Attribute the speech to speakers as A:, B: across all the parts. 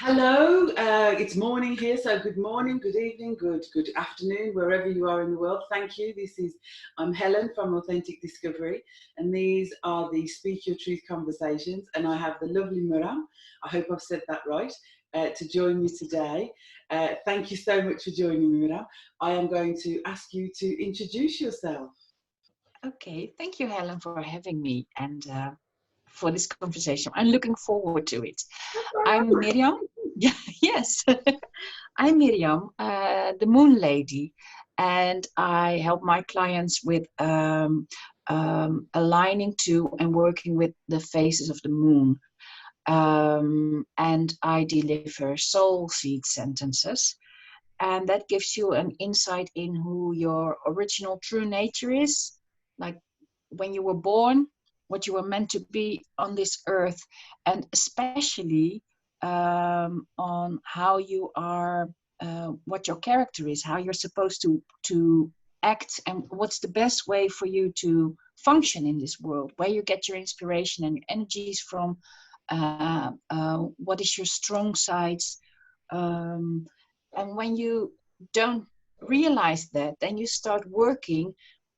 A: Hello, it's morning here, so good morning, good evening, good afternoon, wherever you are in the world. Thank you. I'm Helen from Authentic Discovery, and these are the Speak Your Truth conversations. And I have the lovely Mirjam, I hope I've said that right, to join me today. Thank you so much for joining me, Mirjam. I am going to ask you to introduce yourself.
B: Okay, thank you, Helen, for having me and for this conversation. I'm looking forward to it. I'm Mirjam. Yeah, yes, I'm Mirjam, the Moonlady, and I help my clients with aligning to and working with the phases of the moon. And I deliver soul seed sentences, and that gives you an insight in who your original true nature is, like when you were born, what you were meant to be on this earth, and especially on how you are, what your character is, how you're supposed to act, and what's the best way for you to function in this world, where you get your inspiration and your energies from, what is your strong sides. And when you don't realize that, then you start working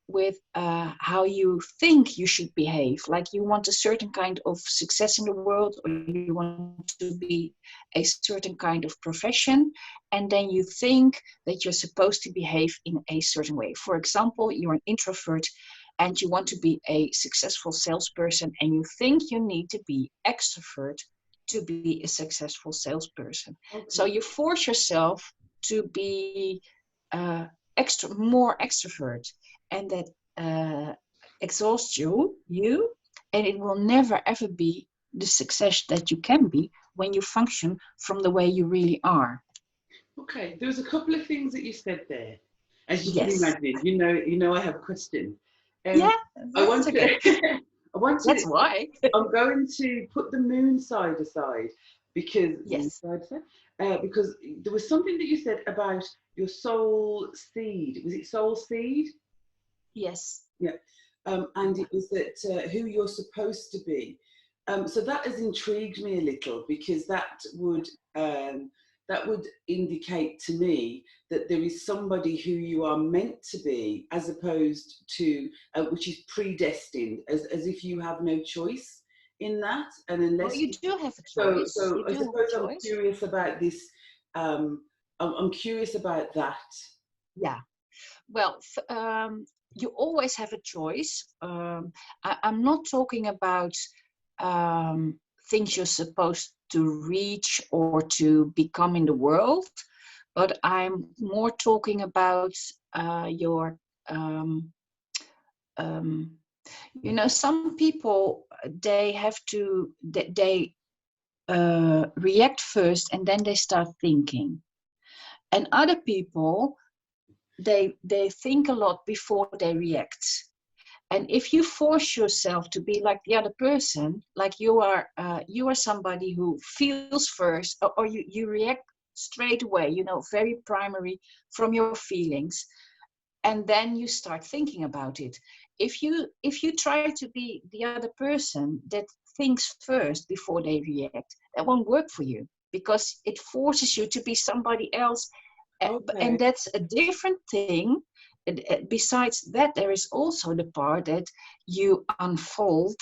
B: with how you think you should behave. Like you want a certain kind of success in the world, or you want to be a certain kind of profession, and then you think that you're supposed to behave in a certain way. For example, you're an introvert and you want to be a successful salesperson, and you think you need to be extrovert to be a successful salesperson.
A: Okay.
B: So you force yourself to be more extrovert, and that exhausts you, and it will never ever be the success that you can be when you function from the way you really are.
A: Okay, there was a couple of things that you said there. As you can
B: Yes.
A: imagine, I have questions.
B: Yeah,
A: I want
B: that's okay.
A: to. I want to.
B: That's why.
A: I'm going to put the moon side aside because
B: Yes.
A: because there was something that you said about your soul seed. Was it soul seed?
B: Yes.
A: Yeah. And it was that who you're supposed to be. So that has intrigued me a little because that would indicate to me that there is somebody who you are meant to be, as opposed to which is predestined, as if you have no choice in that, and
B: Well,
A: unless
B: you do have a
A: so
B: choice.
A: so
B: You
A: I
B: do have
A: suppose
B: a
A: I'm
B: choice.
A: curious about this. I'm curious about that.
B: Yeah. Well, you always have a choice. I'm not talking about things you're supposed to reach or to become in the world, but I'm more talking about your, um, some people, they have to, they react first and then they start thinking. And other people, they think a lot before they react. And if you force yourself to be like the other person, like you are somebody who feels first, or you react straight away, very primary from your feelings, and then you start thinking about it. If you try to be the other person that thinks first before they react, that won't work for you, because it forces you to be somebody else.
A: Okay.
B: And that's a different thing. Besides that, there is also the part that you unfold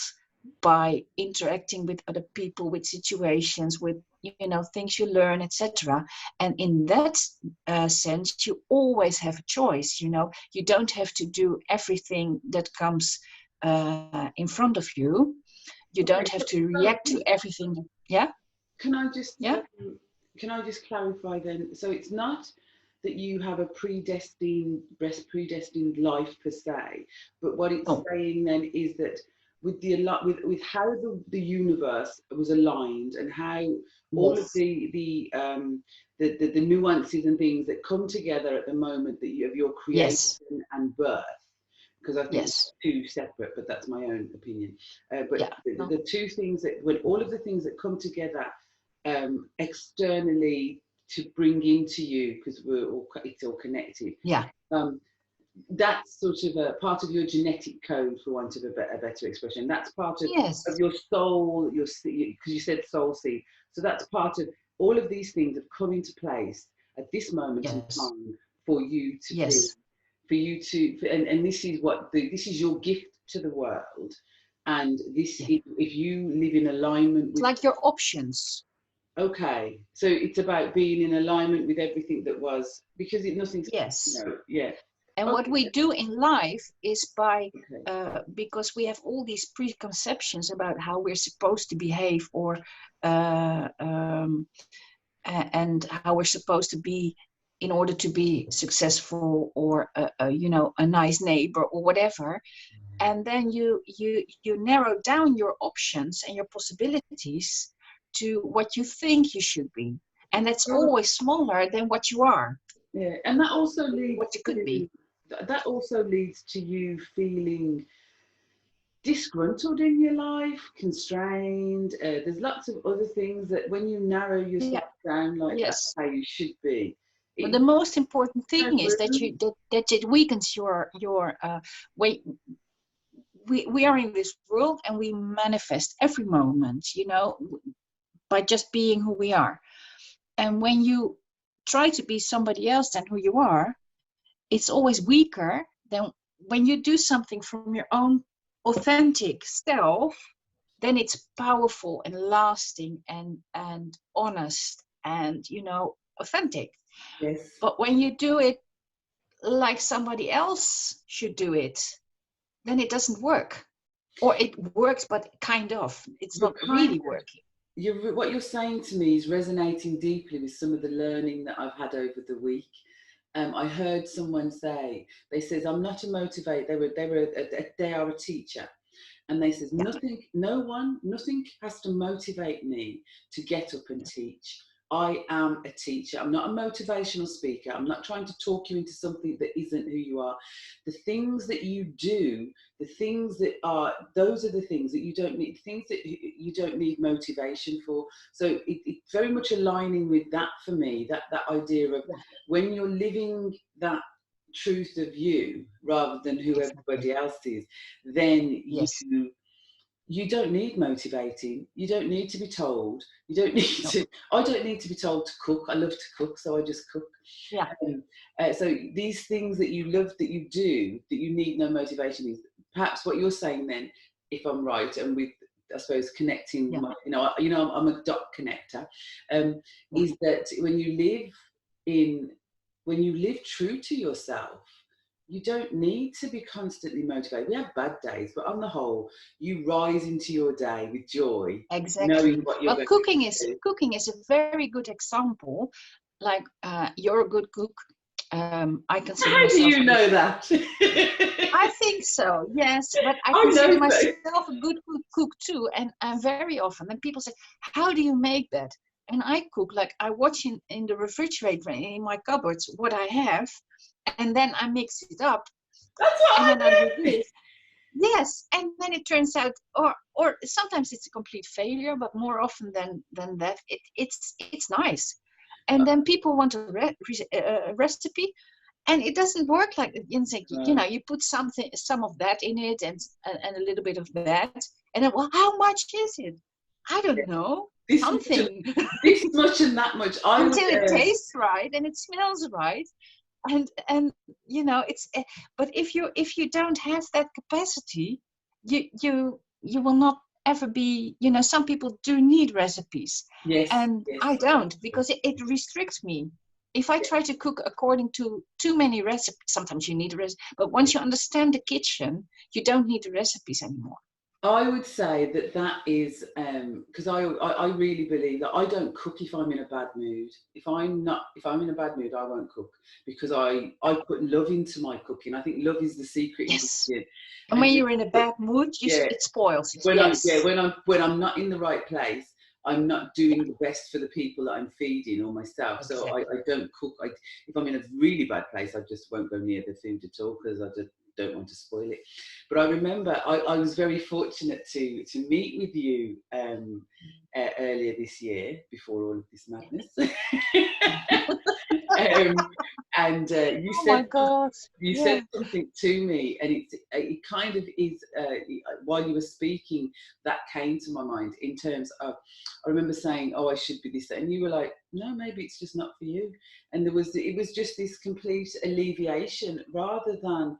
B: by interacting with other people, with situations, with things you learn, etc. And in that sense, you always have a choice. You don't have to do everything that comes in front of you. You don't have to react to everything. Yeah.
A: Can I just
B: Yeah.
A: clarify then? So it's not that you have a predestined life per se, but what it's
B: Oh.
A: saying then is that with how the universe was aligned, and how all of
B: Yes.
A: the nuances and things that come together at the moment that you have your
B: Yes.
A: creation and birth, because I think
B: Yes.
A: two separate, but that's my own opinion. But
B: Yeah. No.
A: the two things that, when all of the things that come together externally to bring into you, because it's all connected.
B: Yeah.
A: That's sort of a part of your genetic code, for want of a better expression. That's part of
B: Yes.
A: your soul, because you said soul seed. So that's part of all of these things have come into place at this moment in
B: Yes.
A: time for you to be,
B: Yes.
A: for you to, and this is what this is your gift to the world. And this,
B: Yeah.
A: if you live in alignment
B: It's
A: with,
B: like your options.
A: okay, so it's about being in alignment with everything that was, because nothing's,
B: Yes.
A: yeah.
B: And what
A: Okay,
B: we do in life is by,
A: okay.
B: because we have all these preconceptions about how we're supposed to behave, or and how we're supposed to be in order to be successful, or you know, a nice neighbor or whatever. And then you narrow down your options and your possibilities to what you think you should be, and that's always smaller than what you are,
A: Yeah, and that also leads
B: what you could
A: to,
B: be.
A: that also leads to you feeling disgruntled in your life, constrained. There's lots of other things that when you narrow yourself
B: Yeah.
A: down like that's
B: Yes.
A: how you should be.
B: But the
A: It
B: most important
A: no
B: thing is that
A: room.
B: that it weakens your way. We are in this world and we manifest every moment, you know, by just being who we are. And when you try to be somebody else than who you are, it's always weaker than when you do something from your own authentic self. Then it's powerful and lasting and honest and, you know, authentic.
A: Yes.
B: But when you do it like somebody else should do it, then it doesn't work. Or it works, but kind of. It's
A: You're
B: not
A: kind
B: really
A: of,
B: working.
A: what you're saying to me is resonating deeply with some of the learning that I've had over the week. I heard someone say, they says, I'm not a motivator. They are a teacher. And they says,
B: Yeah.
A: nothing has to motivate me to get up and teach. I am a teacher. I'm not a motivational speaker. I'm not trying to talk you into something that isn't who you are. The things that you do, the things that are, those are the things that you don't need, things that you don't need motivation for. So it's very much aligning with that for me, that idea of when you're living that truth of you rather than who
B: Exactly.
A: everybody else is, then
B: Yes.
A: you don't need motivating. You don't need to be told. You don't need
B: No.
A: to. I don't need to be told to cook. I love to cook, so I just cook.
B: Yeah.
A: So these things that you love, that you do, that you need no motivation is perhaps what you're saying. Then, if I'm right, and with, I suppose, connecting,
B: Yeah.
A: I'm a dot connector.
B: Yeah.
A: Is that when you live true to yourself, you don't need to be constantly motivated. We have bad days, but on the whole, you rise into your day with joy, knowing
B: Exactly.
A: what you're
B: Well,
A: going to do.
B: cooking is a very good example. Like, you're a good cook. I consider
A: How do
B: myself
A: you
B: a good.
A: know that?
B: I think so, yes, but I
A: I
B: consider
A: know so.
B: myself a good cook too, and very often, and people say, "How do you make that?" And I cook like I watch in the refrigerator in my cupboards what I have, and then I mix it up,
A: That's what
B: and
A: I
B: then I do
A: do.
B: this. Yes, and then it turns out, or sometimes it's a complete failure, but more often than that, it's nice. And then people want a recipe, and it doesn't work like you say, you know, you put some of that in it, and a little bit of that, and then, well, how much is it? I don't know,
A: This much,
B: something.
A: this much, and that much. I would.
B: Until it tastes right and it smells right, and you know, but if you don't have that capacity, you will not ever be, you know, some people do need recipes,
A: Yes,
B: and
A: yes.
B: I don't, because it restricts me. If I try to cook according to too many recipes, sometimes you need a recipe, but once you understand the kitchen, you don't need the recipes anymore.
A: I would say that is because I really believe that I don't cook if I'm in a bad mood. If I'm in a bad mood, I won't cook, because I put love into my cooking. I think love is the secret
B: Yes.
A: ingredient.
B: And when
A: And
B: you're in a bad mood,
A: yeah,
B: it spoils it.
A: when
B: Yes.
A: I'm not in the right place, I'm not doing the best for the people that I'm feeding or myself. So I
B: Exactly.
A: don't cook. If I'm in a really bad place, I just won't go near the food at all, because I just don't want to spoil it. But I remember I was very fortunate to meet with you earlier this year, before all of this madness. You
B: Oh
A: said
B: my God.
A: you
B: Yeah.
A: said something to me, and it kind of is, while you were speaking, that came to my mind in terms of, I remember saying, oh, I should be this, and you were like, no, maybe it's just not for you. And it was just this complete alleviation, rather than,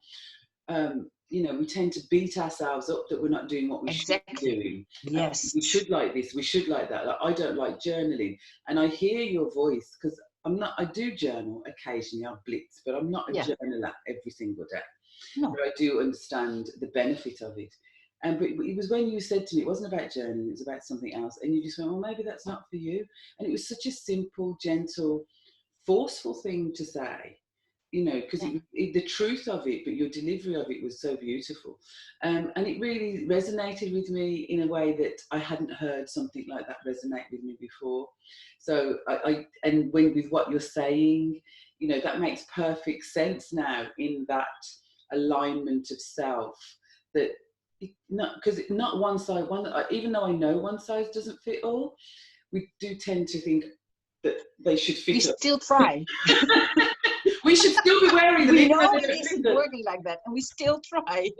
A: we tend to beat ourselves up that we're not doing what we should be
B: Exactly.
A: doing.
B: Yes.
A: We should like this, we should like that. Like, I don't like journaling, and I hear your voice, because I do journal occasionally, I blitz, but I'm not a
B: Yeah.
A: journaler every single day.
B: No.
A: But I do understand the benefit of it. But it was when you said to me, it wasn't about journaling, it was about something else. And you just went, well, maybe that's not for you. And it was such a simple, gentle, forceful thing to say, because
B: Yeah.
A: the truth of it, but your delivery of it was so beautiful. And it really resonated with me in a way that I hadn't heard something like that resonate with me before. So and with what you're saying, that makes perfect sense now, in that alignment of self, that not, because not one size, even though I know one size doesn't fit all, we do tend to think that they should
B: We
A: fit us.
B: still try.
A: We should still be wearing them.
B: We
A: even
B: know
A: though they
B: it
A: don't fit
B: isn't
A: us.
B: working like that, and we still try.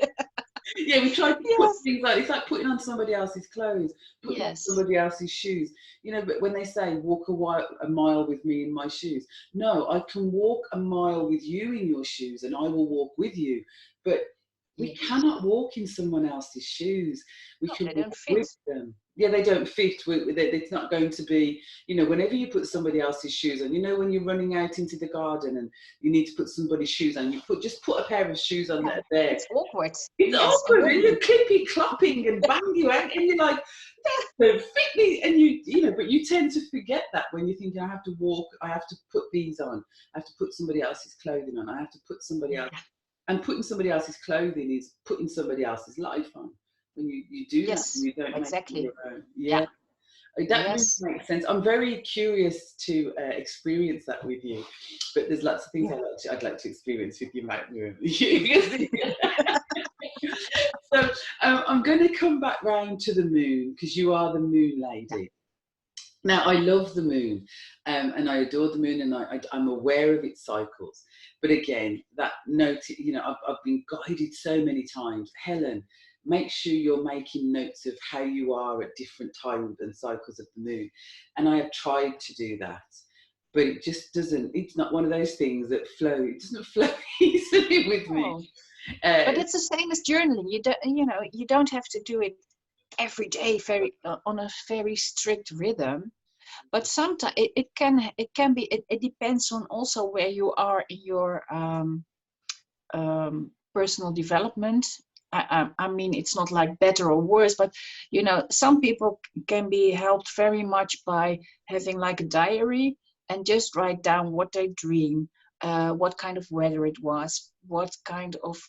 A: Yeah, we try to put
B: Yes.
A: things like, it's like putting on somebody else's clothes, putting on
B: Yes.
A: somebody else's shoes. But when they say walk a mile with me in my shoes, no, I can walk a mile with you in your shoes, and I will walk with you. But we
B: Yes.
A: cannot walk in someone else's shoes. We
B: No,
A: can
B: they
A: walk
B: don't fit.
A: with them. Yeah, they don't fit. It's not going to be, whenever you put somebody else's shoes on, when you're running out into the garden and you need to put somebody's shoes on, just put a pair of shoes on that are there.
B: It's awkward.
A: It's
B: Yes,
A: awkward, and
B: and
A: you're clippy clopping and bang you out, and you're like, don't fit me. And but you tend to forget that when you're thinking, I have to walk, I have to put these on, I have to put somebody else's clothing on, I have to put somebody else. And putting somebody else's clothing is putting somebody else's life on. When you do that,
B: yes,
A: and you don't
B: exactly.
A: make it your own.
B: Yeah.
A: That really
B: Yes.
A: makes sense. I'm very curious to experience that with you, but there's lots of things I'd like to experience with you, Mirjam. So I'm going to come back round to the moon, because you are the moon lady. Now, I love the moon, and I adore the moon, and I'm aware of its cycles. But again, that note, I've been guided so many times. Helen, make sure you're making notes of how you are at different times and cycles of the moon. And I have tried to do that, but it just doesn't. It's not one of those things that flow. It doesn't flow easily with me.
B: But it's the same as journaling. You don't have to do it every day on a very strict rhythm. But sometimes it can be. It depends on also where you are in your personal development. I mean, it's not like better or worse, but some people can be helped very much by having like a diary and just write down what they dream, what kind of weather it was, what kind of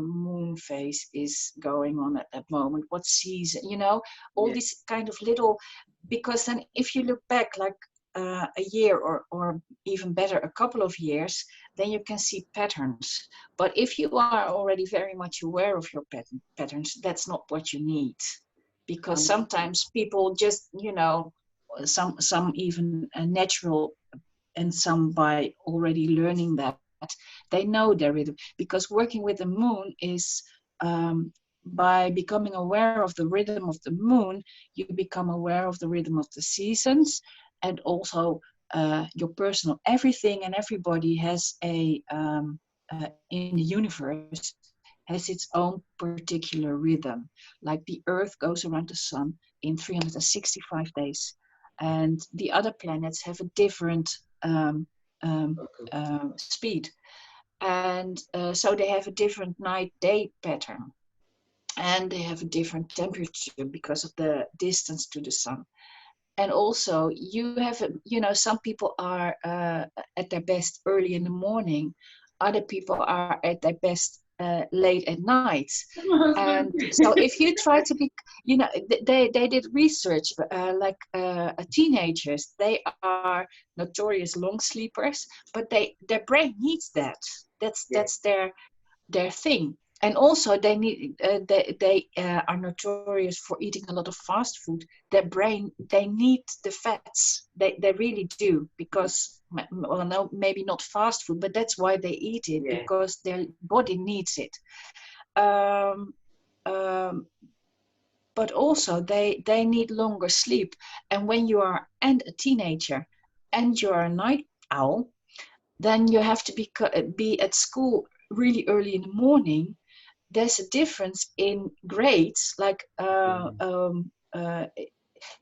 B: moon phase is going on at that moment, what season, all these kind of little, because then if you look back like a year or even better a couple of years, then you can see patterns. But if you are already very much aware of your patterns, that's not what you need, because sometimes people just some even natural, and some by already learning that they know their rhythm, because working with the moon is by becoming aware of the rhythm of the moon, you become aware of the rhythm of the seasons, and also your personal, everything and everybody has in the universe has its own particular rhythm. Like the Earth goes around the sun in 365 days, and the other planets have a different speed, and so they have a different night-day pattern, and they have a different temperature because of the distance to the sun. And also you have some people are at their best early in the morning, other people are at their best late at night. And so if you try to be, they did research, like teenagers, they are notorious long sleepers, but their brain needs that. That's their thing. And also they need they are notorious for eating a lot of fast food. Their brain, they need the fats, they really do, because well, no, maybe not fast food, but that's why they eat it,
A: Yeah.
B: because their body needs it. Um, um, but also they need longer sleep. And when you are and a teenager and you're a night owl, then you have to be at school really early in the morning. There's a difference in grades. Like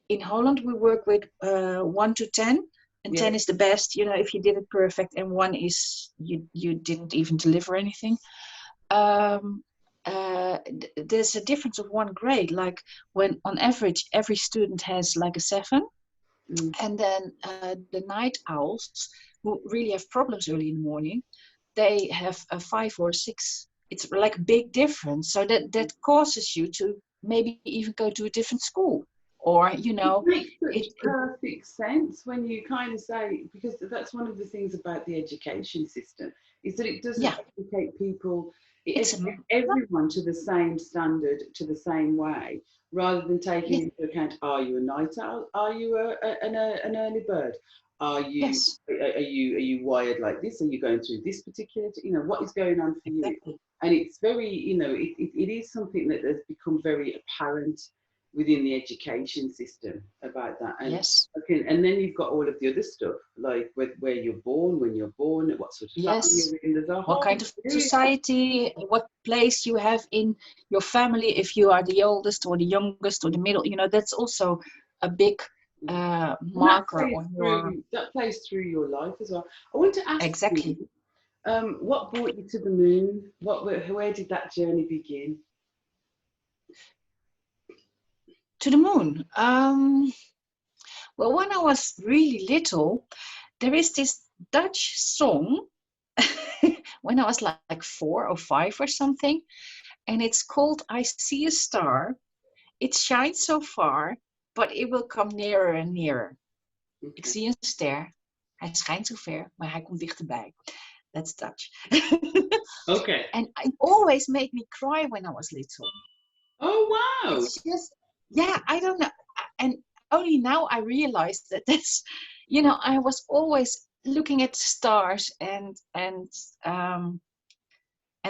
B: in Holland, we work with 1 to 10, and 10 is the best. If you did it perfect, and 1 is you didn't even deliver anything. There's a difference of 1 grade. Like when on average every student has like a 7, and then the night owls who really have problems early in the morning, they have a 5 or 6. It's like a big difference. So that causes you to maybe even go to a different school, or
A: It makes such perfect sense when you kind of say, because that's one of the things about the education system, is that it doesn't educate people, everyone to the same standard, to the same way, rather than taking into account, are you a night owl? Are you an early bird? Are you wired like this? Are you going through this particular, what is going on for you? And it's very, it is something that has become very apparent within the education system about that. And and then you've got all of the other stuff, like where you're born, when you're born, what sort of family you're in. There's a
B: what kind of society, what place you have in your family, if you are the oldest or the youngest or the middle. That's also a big marker on your...
A: That plays through your life as well. I want to ask you, what brought you to the moon? Where did that journey begin?
B: To the moon. Well, when I was really little, there is this Dutch song when I was like 4 or 5 or something, and it's called "I See a Star. It shines so far, but it will come nearer and nearer." Ik zie een ster. Hij schijnt zo ver, maar hij komt dichterbij. That's Dutch.
A: Okay.
B: And it always made me cry when I was little.
A: Oh, wow.
B: It's just, I don't know. And only now I realized that that's, I was always looking at the stars and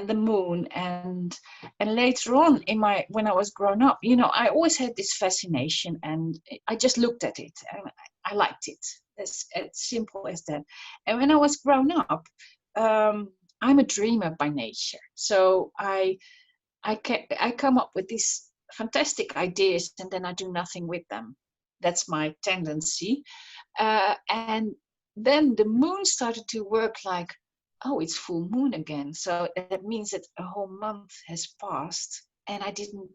B: the moon, and later on when I was grown up, I always had this fascination, and I just looked at it and I liked it. It's as simple as that. And when I was grown up, I'm a dreamer by nature, so I come up with these fantastic ideas, and then I do nothing with them. That's my tendency. And then the moon started to work like, oh, it's full moon again. So that means that a whole month has passed and I didn't,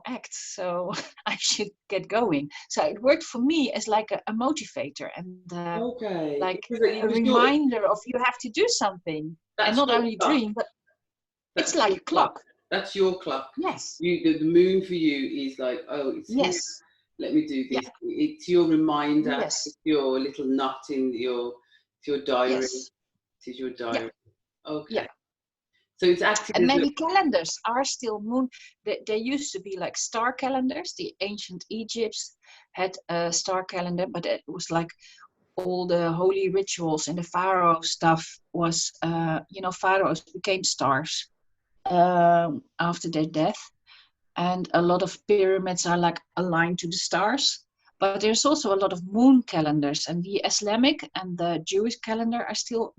B: act. So I should get going. So it worked for me as like a motivator, and like a reminder of you have to do something, and not only dream, but it's like a clock.
A: That's your clock.
B: Yes.
A: The moon for you is like, oh, it's here. Let me do this. Yeah. It's your reminder. Yes. It's your little knot in your diary. Yes. It is your diary. Yeah. Okay. Yeah. So it's active.
B: And maybe calendars are still moon. There used to be like star calendars. The ancient Egypts had a star calendar, but it was like all the holy rituals and the pharaoh stuff was, pharaohs became stars after their death. And a lot of pyramids are like aligned to the stars. But there's also a lot of moon calendars, and the Islamic and the Jewish calendar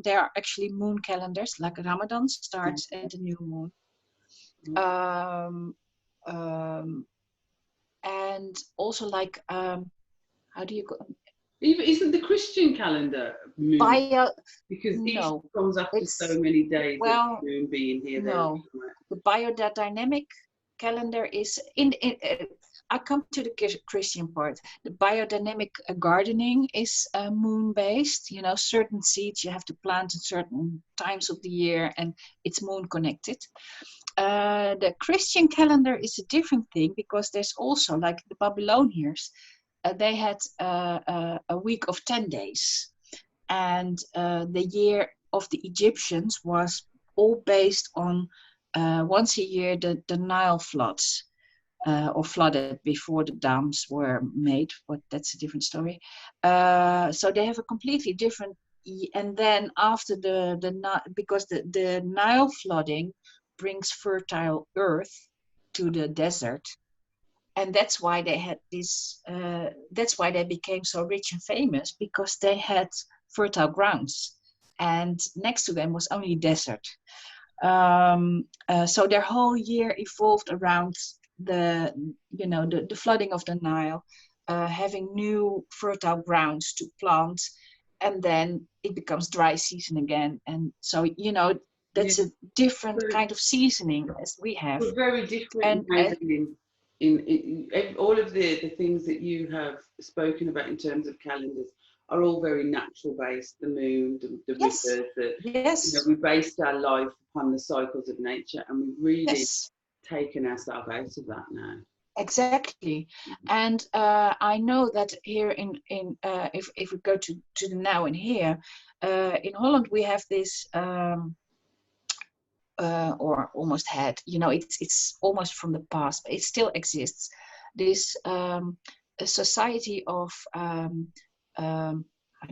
B: they are actually moon calendars, like Ramadan starts at the new moon. And also like, how do you go?
A: Isn't the Christian calendar moon? Because Easter comes after so many days of the moon being here.
B: No, the biodynamic calendar is I come to the Christian part. The biodynamic gardening is moon-based. Certain seeds you have to plant at certain times of the year, and it's moon-connected. The Christian calendar is a different thing, because there's also, like the Babylonians, they had a week of 10 days. And the year of the Egyptians was all based on once a year the Nile floods. Or flooded before the dams were made, but that's a different story. So they have a completely different and then after because the Nile flooding brings fertile earth to the desert, and that's why they had this. That's why they became so rich and famous, because they had fertile grounds, and next to them was only desert. So their whole year evolved around the flooding of the Nile, having new fertile grounds to plant, and then it becomes dry season again. And so
A: Yeah.
B: that's a different
A: So
B: kind of seasoning as we have.
A: we're very different
B: And
A: maybe in all of the things that you have spoken about in terms of calendars are all very natural based. The moon, the
B: yes,
A: rivers,
B: yes,
A: we based our life upon the cycles of nature, and we've really
B: yes.
A: taken ourselves out of that now.
B: Exactly, and I know that here if we go to the now and here, in Holland we have this or almost had, it's almost from the past, but it still exists. This a society of how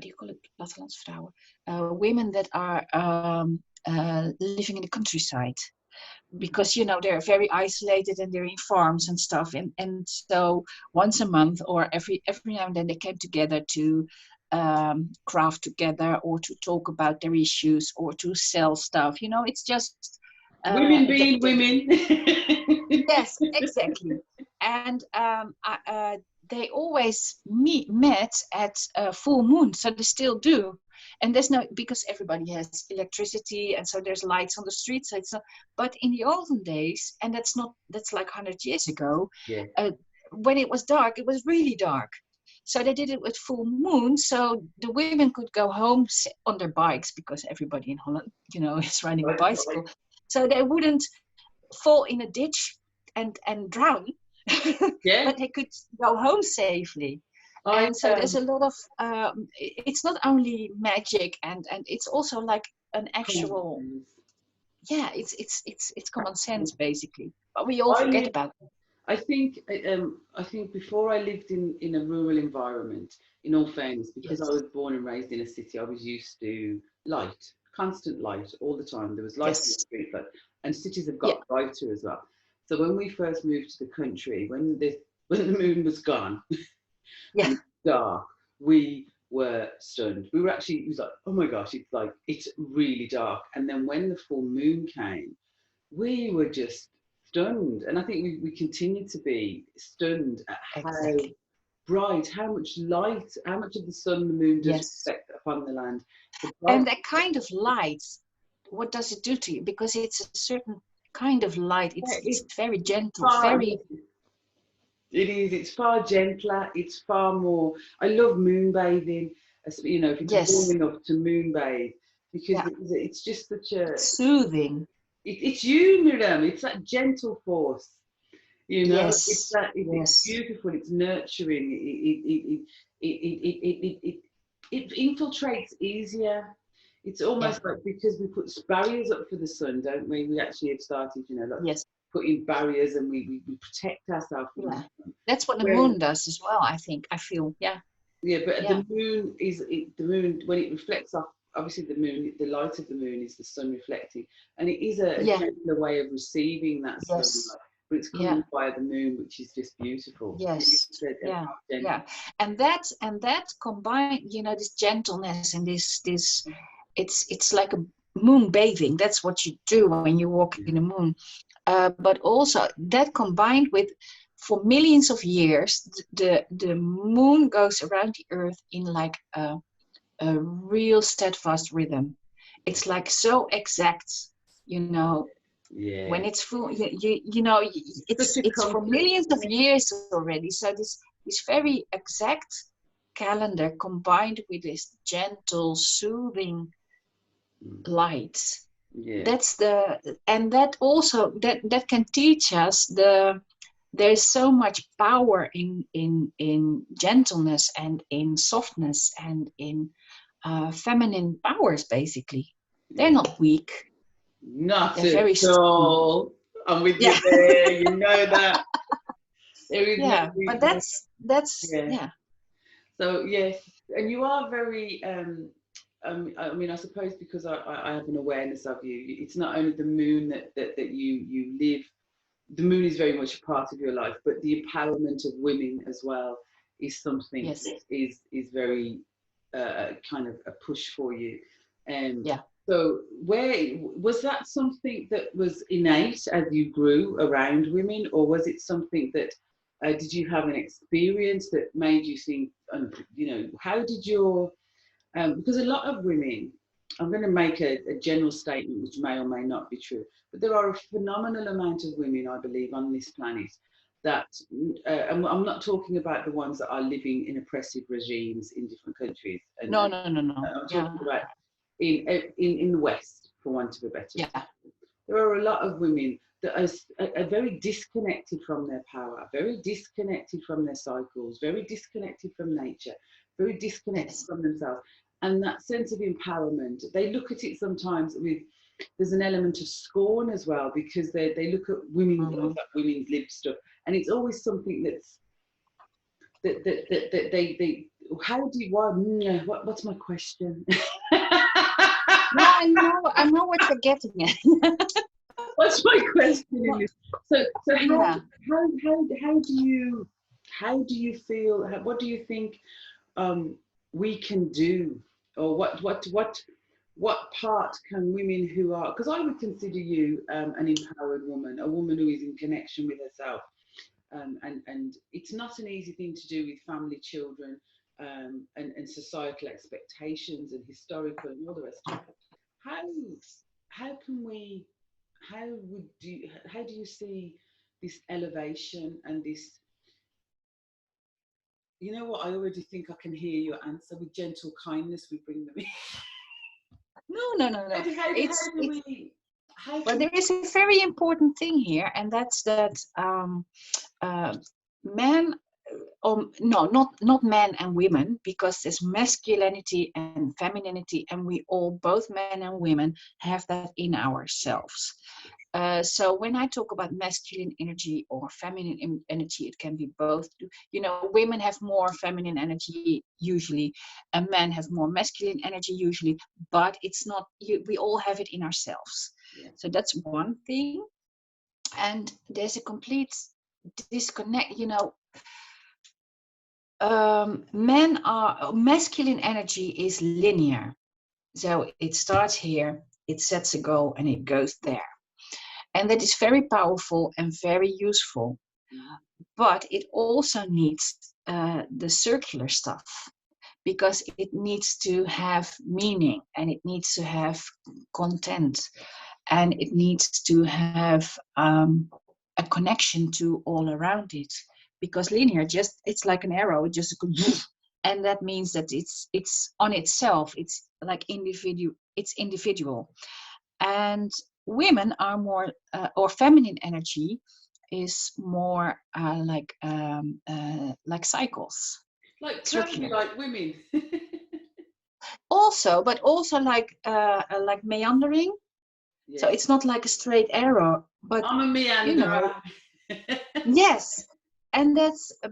B: do you call it, plattelandsvrouwen, women that are living in the countryside, because they're very isolated and they're in farms and stuff, and so once a month or every now and then they came together to craft together, or to talk about their issues, or to sell stuff. It's just
A: Women being women.
B: yes, exactly. And they always met at full moon, so they still do. And there's no, because everybody has electricity, and so there's lights on the streets. So it's not, but in the olden days, and that's like 100 years ago,
A: Yeah.
B: when it was dark, it was really dark. So they did it with full moon, so the women could go home on their bikes, because everybody in Holland, is riding a bicycle. So they wouldn't fall in a ditch and drown,
A: Yeah.
B: but they could go home safely.
A: I
B: And so there's a lot of it's not only magic, and it's also like an actual, yeah, it's common sense basically, but we all
A: I
B: forget
A: live,
B: about it.
A: I think before I lived in a rural environment, in all fairness, because I
B: Yes,
A: was born and raised in a city, I was used to light, constant light all the time. There was light in the
B: yes,
A: street, and cities have
B: yeah,
A: got brighter as well. So when we first moved to the country, when the moon was gone
B: yeah,
A: and dark, we were stunned. We were actually, it was like, oh my gosh, it's really dark. And then when the full moon came, we were just stunned. And I think we continue to be stunned at how
B: exactly,
A: bright, how much light, how much of the sun the moon does
B: yes.
A: reflect upon the land. The
B: And
A: bright,
B: that kind of light, what does it do to you? Because it's a certain kind of light. It's
A: it's
B: very gentle,
A: far,
B: very,
A: it is, it's far gentler, it's far more. I love moon bathing, if it's warm
B: yes,
A: enough to moon bathe, because
B: yeah,
A: it's just such a,
B: it's soothing.
A: it's you, Mirjam, it's that gentle force. It's
B: Yes,
A: that it's
B: yes,
A: beautiful. It's nurturing. It infiltrates easier. It's
B: yeah,
A: almost like, because we put barriers up for the sun, don't we? We actually have started, like
B: yes,
A: putting barriers, and we protect ourselves from the
B: yeah.
A: sun.
B: That's what the
A: Whereas,
B: moon does as well, I think. I feel, yeah,
A: yeah, but
B: yeah,
A: the moon when it reflects off. Obviously, the light of the moon is the sun reflecting, and it is a
B: yeah,
A: gentler way of receiving that
B: yes,
A: sunlight. But it's
B: yeah,
A: coming via the moon, which is just beautiful.
B: yes,
A: It's a
B: yeah,
A: gentle.
B: yeah. And that combined, this gentleness and this, it's like a moon bathing. That's what you do when you walk in the moon. But also that combined with, for millions of years, the moon goes around the earth in like a real steadfast rhythm. It's like so exact, when
A: Yeah,
B: it's full.
A: such a
B: It's for
A: comfort.
B: millions of years already. So this very exact calendar combined with this gentle, soothing light.
A: Yeah,
B: And that also that can teach us there's so much power in gentleness and in softness and in feminine powers. Basically, they're
A: yeah.
B: not weak.
A: Not
B: They're very
A: at
B: strong.
A: all. I'm with you
B: Yeah,
A: there. You know that there is no
B: yeah. But
A: weakness.
B: that's
A: Yeah.
B: yeah,
A: So yes, and you are very I mean, I suppose because I have an awareness of you. It's not only the moon that you live. The moon is very much a part of your life, but the empowerment of women as well is something
B: Yes.
A: that is very kind of a push for you. And
B: Yeah.
A: so, where was that something that was innate as you grew around women, or was it something that did you have an experience that made you think, you know, how did your because a lot of women, I'm going to make a general statement which may or may not be true, but there are a phenomenal amount of women, I believe, on this planet that, and I'm not talking about the ones that are living in oppressive regimes in different countries,
B: No,
A: and
B: no, no, no.
A: I'm
B: Yeah.
A: talking about in the West, for want of a better
B: Yeah.
A: term. There are a lot of women that are very disconnected from their power, very disconnected from their cycles, very disconnected from nature, very disconnected
B: Yes.
A: from themselves. And that sense of empowerment, they look at it sometimes with, there's an element of scorn as well, because they look at women's,
B: Mm-hmm.
A: women's lib stuff, and it's always something that's that they how do you what's my question?
B: No, I know what you're getting at.
A: What's my question in
B: No,
A: this? So
B: yeah.
A: how do you feel? What do you think we can do, or what part can women who are? Because I would consider you an empowered woman, a woman who is in connection with herself, and it's not an easy thing to do with family, children, and societal expectations and historical and all the rest of it. How can we? How do you see this elevation and this? You know what? I already think I can hear your answer. With gentle kindness, we bring them in.
B: No, no, no, no.
A: How do
B: It's
A: we? How
B: well,
A: can?
B: there is a very important thing here, and that's that uh, men, no, not men and women, because there's masculinity and femininity, and we all, both men and women, have that in ourselves. So when I talk about masculine energy or feminine energy, it can be both. You know, women have more feminine energy usually, and men have more masculine energy usually. But it's not. We all have it in ourselves.
A: Yeah.
B: So that's one thing. And there's a complete disconnect. You know, men are masculine energy is linear. So it starts here, it sets a goal, and it goes there. And that is very powerful and very useful.
A: Mm.
B: But it also needs the circular stuff, because it needs to have meaning, and it needs to have content, and it needs to have a connection to all around it. Because linear, just it's like an arrow, it just goes, and that means that it's on itself, it's like it's individual. And women are more or feminine energy is more like cycles,
A: Like curvy,
B: circular.
A: like women.
B: Also, but also like meandering. So
A: Yes.
B: it's not like a straight arrow, but
A: I'm a
B: you know,
A: meanderer.
B: yes. And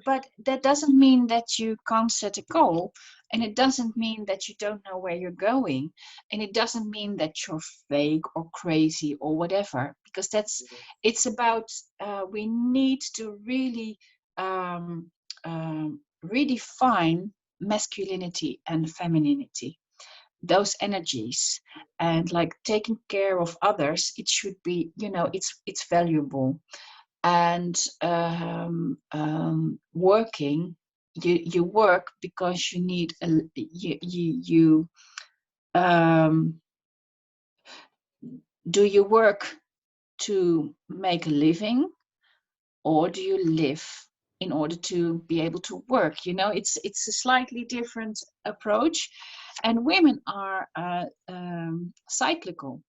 B: but that doesn't mean that you can't set a goal, and it doesn't mean that you don't know where you're going, and it doesn't mean that you're fake or crazy or whatever, because it's about we need to really redefine masculinity and femininity, those energies. And like taking care of others, it should be, you know, it's valuable. And working, you work because you need you um, do you work to make a living, or do you live in order to be able to work? You know, it's a slightly different approach. And women are cyclical,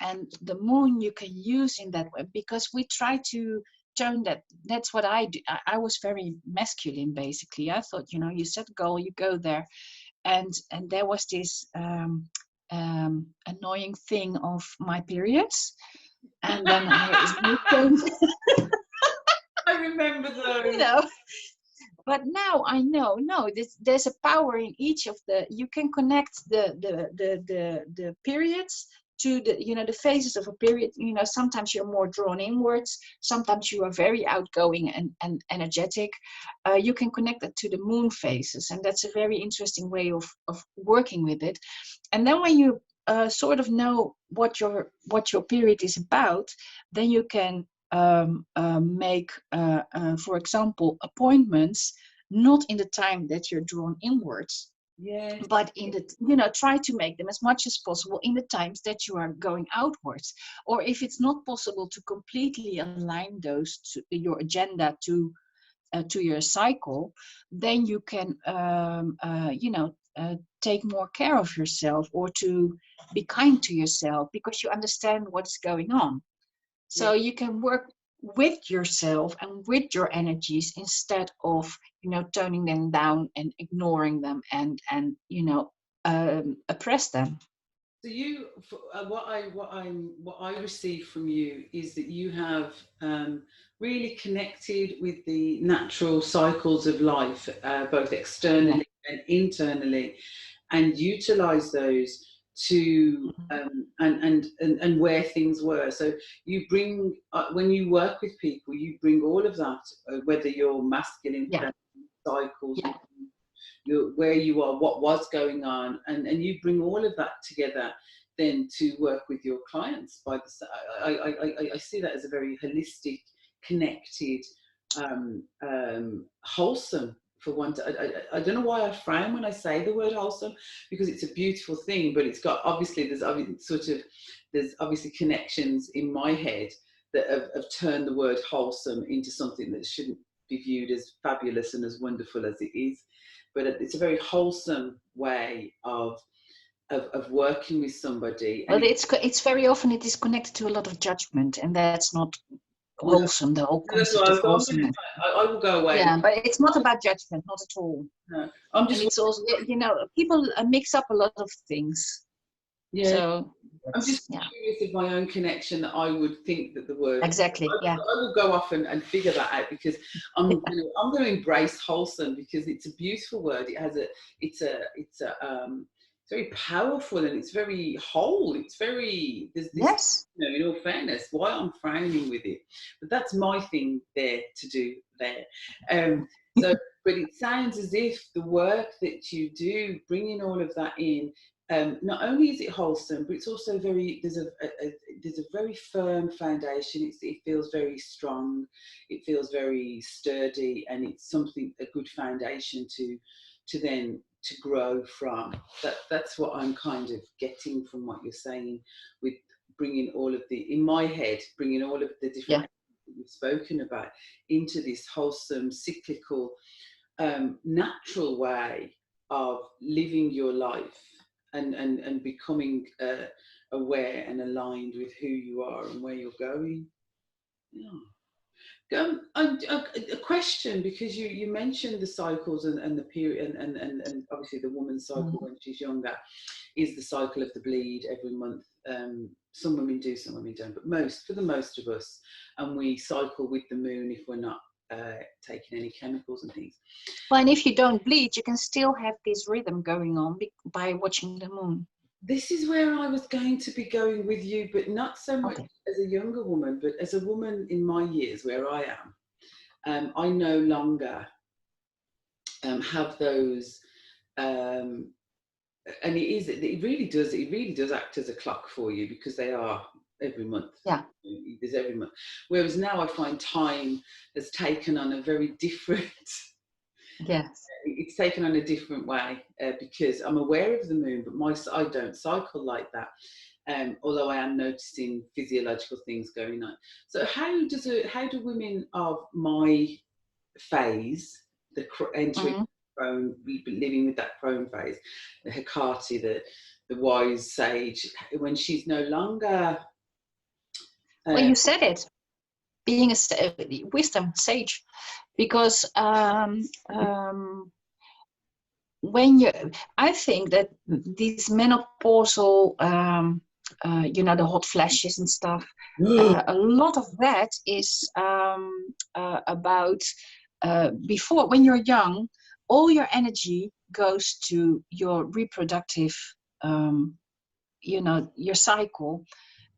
B: and the moon you can use in that way, because we try to turn that. That's what I do. I was very masculine, basically. I thought, you know, you set a goal, you go there. And there was this annoying thing of my periods, and then I
A: I remember
B: you
A: those.
B: know, but now I know, no, there's a power in each of the, you can connect the periods to the, you know, the phases of a period. You know, sometimes you're more drawn inwards, sometimes you are very outgoing and energetic. You can connect it to the moon phases, and that's a very interesting way of working with it. And then when you sort of know what your period is about, then you can make, for example, appointments not in the time that you're drawn inwards,
A: Yes.
B: but in the, you know, try to make them as much as possible in the times that you are going outwards. Or if it's not possible to completely align those to your agenda to your cycle, then you can you know, take more care of yourself, or to be kind to yourself, because you understand what's going on.
A: Yeah.
B: So you can work with yourself and with your energies, instead of, you know, toning them down and ignoring them and you know, oppress them.
A: So you, what I receive from you is that you have really connected with the natural cycles of life, both
B: Yeah.
A: externally and internally, and utilize those to
B: Mhm.
A: and where things were. So you bring when you work with people, you bring all of that, whether you're masculine,
B: Yeah.
A: feminine, cycles,
B: Yeah.
A: where you are, what was going on, and you bring all of that together then to work with your clients. I see that as a very holistic, connected, wholesome. For one, I don't know why I frown when I say the word wholesome, because it's a beautiful thing, but it's got, obviously there's obviously connections in my head that have turned the word wholesome into something that shouldn't be viewed as fabulous and as wonderful as it is. But it's a very wholesome way of working with somebody. And
B: But it's very often it is connected to a lot of judgment, and that's not
A: no,
B: wholesome. The whole
A: that's
B: concept
A: why
B: of
A: I'm going to.
B: wholesomeness.
A: I will go away.
B: Yeah, but it's not about judgment, not at all.
A: No, I'm
B: And
A: just.
B: it's also, you know, people mix up a lot of things.
A: Yeah,
B: So
A: I'm
B: that's,
A: just
B: yeah,
A: curious of my own connection that I would think that the word.
B: exactly. Yeah.
A: I will go off and figure that out, because I'm going to embrace wholesome, because it's a beautiful word. It has a it's very powerful, and it's very whole. It's very, there's this,
B: Yes.
A: you know, in all fairness, why I'm frowning with it, but that's my thing there to do there. So, but it sounds as if the work that you do, bringing all of that in, not only is it wholesome, but it's also very, there's a very firm foundation. It feels very strong, it feels very sturdy, and it's something, a good foundation to then to grow from. That's what I'm kind of getting from what you're saying, with bringing all of the, in my head, bringing all of the different
B: Yeah.
A: that we've spoken about into this wholesome, cyclical, natural way of living your life, and becoming aware and aligned with who you are and where you're going. Yeah. A question, because you mentioned the cycles and the period, and obviously the woman's cycle
B: Mhm.
A: when she's younger is the cycle of the bleed every month. Some women do, some women don't, but for the most of us, and we cycle with the moon if we're not taking any chemicals and things.
B: Well, and if you don't bleed, you can still have this rhythm going on by watching the moon.
A: This is where I was going to be going with you, but not so much
B: Okay.
A: as a younger woman, but as a woman in my years where I am. I no longer have those, um, and it really does act as a clock for you, because they are every month.
B: Yeah.
A: There's every month. Whereas now I find time has taken on a very different.
B: Yes.
A: It's taken on a different way, because I'm aware of the moon, but I don't cycle like that. Although I am noticing physiological things going on. So how do women of my phase, entering
B: Mhm.
A: crone, living with that crone phase, the Hecate, the wise sage, when she's no longer
B: Well,
A: uh,
B: you said it. Being a wisdom sage, because when you, I think that these menopausal, you know, the hot flashes and stuff, a lot of that is about before, when you're young, all your energy goes to your reproductive, um, your cycle,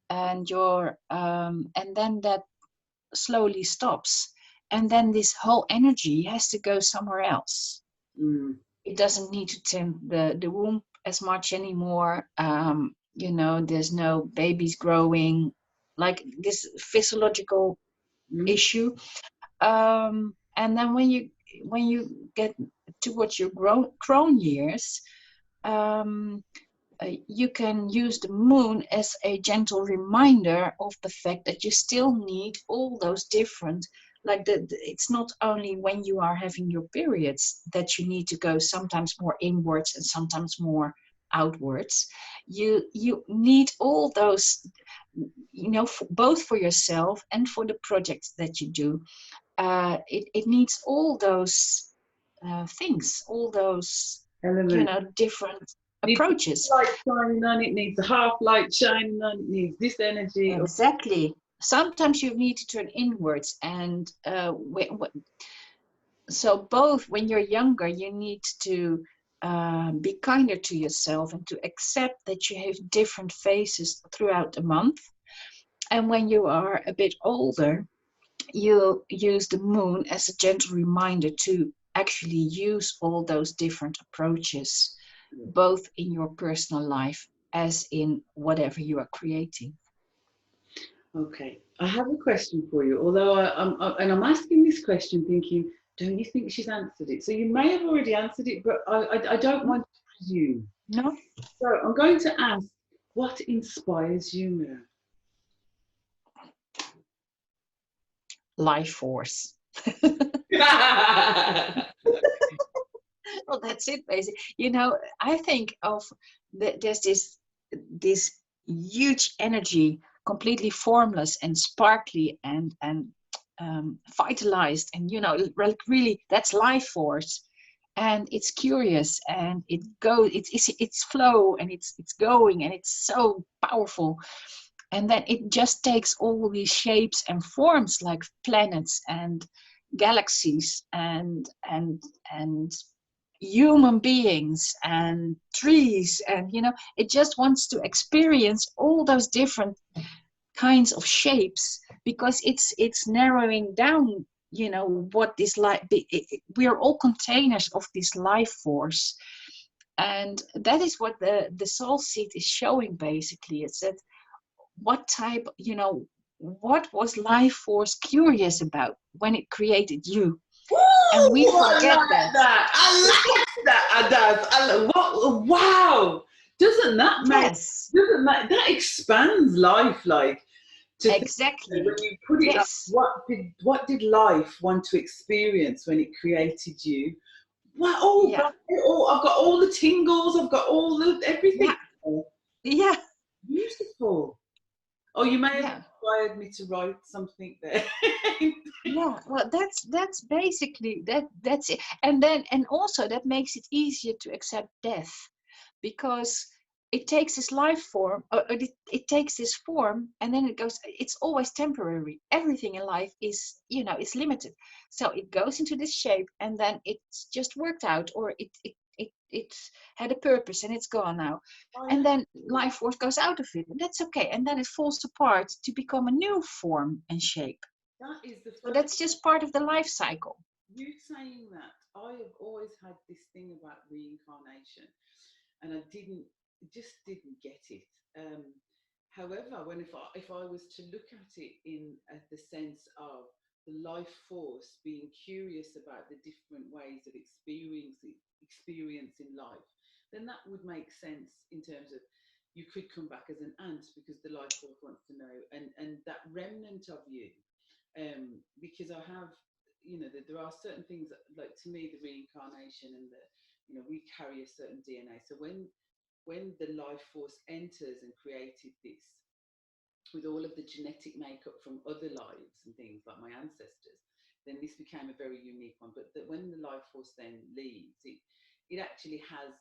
B: and then that slowly stops, and then this whole energy has to go somewhere else.
A: Mm.
B: It doesn't need to tend the womb as much anymore. There's no babies growing, like this physiological
A: Mm.
B: issue. And then when you get towards your grown years, um, you can use the moon as a gentle reminder of the fact that you still need all those different, like it's not only when you are having your periods that you need to go sometimes more inwards and sometimes more outwards. You need all those, both for yourself and for the projects that you do. It needs all those things, all those
A: Element.
B: different
A: Needs the
B: approaches.
A: light shining on it, needs the half light shining on it, needs this energy.
B: Exactly. Sometimes you need to turn inwards, and so both when you're younger, you need to be kinder to yourself and to accept that you have different phases throughout the month. And when you are a bit older, you use the moon as a gentle reminder to actually use all those different approaches, both in your personal life as in whatever you are creating.
A: Okay, I have a question for you. Although I'm asking this question thinking, don't you think she's answered it? So you may have already answered it, but I don't want to presume.
B: No?
A: So I'm going to ask, what inspires you, Mira?
B: Life force. Well, that's it, basically. I think of there's this huge energy, completely formless and sparkly and vitalized, and really that's life force, and it's curious, and it goes, it's flow, and it's going, and it's so powerful, and then it just takes all these shapes and forms like planets and galaxies and human beings and trees, and it just wants to experience all those different kinds of shapes, because it's narrowing down what this life, we are all containers of this life force. And that is what the soul seed is showing, basically. It's that what type, what was life force curious about when it created you? And we
A: Ooh, I
B: forget
A: like
B: that.
A: that. I like that. What? Wow! Doesn't that make?
B: Yes,
A: That expands life? Like to think that
B: exactly.
A: when you put it up,
B: Yes.
A: what did life want to experience when it created you? Wow! Oh,
B: Yeah.
A: I've got all the tingles. I've got all the everything.
B: Yeah. Yeah.
A: Beautiful. Oh, you may have
B: Yeah.
A: inspired me to write something there.
B: Yeah. Well, that's basically that's it. And also that makes it easier to accept death, because it takes this life form, or it takes this form, and then it goes, it's always temporary. Everything in life is, it's limited. So it goes into this shape, and then it's just worked out, or it had a purpose, and it's gone now.
A: I
B: And
A: love
B: then life force goes out of it, and that's okay. And then it falls apart to become a new form and shape.
A: that is the
B: So
A: funny
B: that's just part of the life cycle.
A: you saying that. I have always had this thing about reincarnation, and I just didn't get it. However, when if I was to look at it in at the sense of the life force being curious about the different ways of experiencing life, then that would make sense in terms of you could come back as an ant because the life force wants to know, and that remnant of you, because I have, there are certain things that, like to me, the reincarnation and we carry a certain DNA. So when the life force enters and created this with all of the genetic makeup from other lives and things like my ancestors, then this became a very unique one. But that when the life force then leaves, it actually has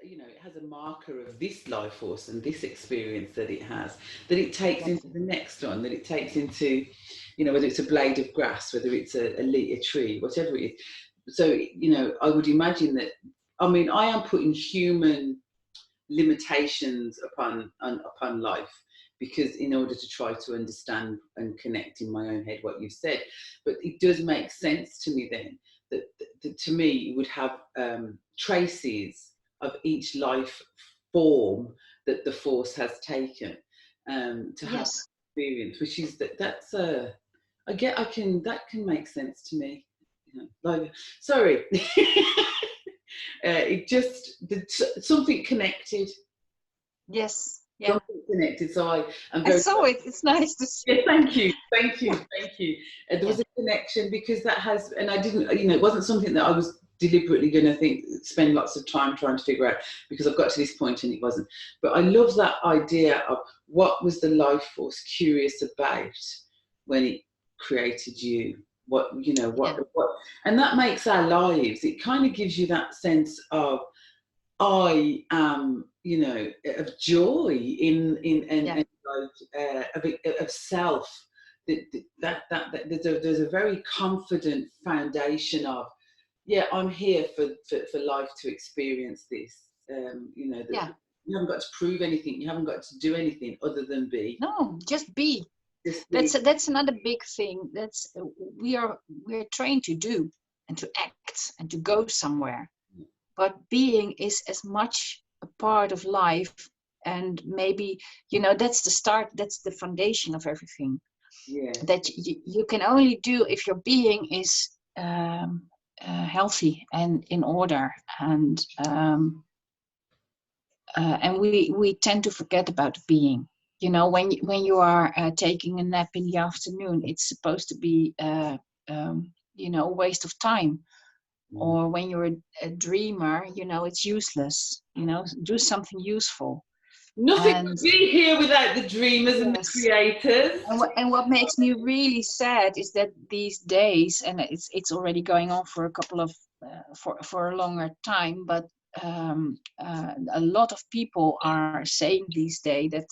A: you know, it has a marker of this life force and this experience that it has, that it takes into the next one, that it takes into, you know, whether it's a blade of grass, whether it's a tree, whatever it is. So, you know, I would imagine that, I mean, I am putting human limitations upon life, because in order to try to understand and connect in my own head what you've said. But it does make sense to me then that to me you would have traces of each life form that the force has taken, to have experience, which is that's that can make sense to me, you know, like, sorry. It just something connected.
B: Yes. Yeah.
A: Something connected. So I'm
B: I
A: very.
B: saw it. It's nice to see.
A: Yeah, thank you. There was a connection, because that has, and I didn't, you know, it wasn't something that I was deliberately going to spend lots of time trying to figure out, because I've got to this point and it wasn't. But I love that idea of what was the life force curious about when it created you. What, you know, what, and that makes our lives. It kind of gives you that sense of, I am, you know, of joy and like, of self. That there's a very confident foundation of, yeah, I'm here for life to experience this. You know, that you haven't got to prove anything. You haven't got to do anything other than be.
B: No, just be.
A: Just be.
B: That's another big thing. That's we're trained to do and to act and to go somewhere. But being is as much a part of life, and maybe, you know, that's the start, that's the foundation of everything.
A: Yeah.
B: That you can only do if your being is healthy and in order, and we tend to forget about being. You know, when you are taking a nap in the afternoon, it's supposed to be you know, a waste of time. Or when you're a dreamer, you know, it's useless. You know, do something useful.
A: Nothing would be here without the dreamers and the creators.
B: And what makes me really sad is that these days, and it's already going on for a couple of for a longer time, but a lot of people are saying these days that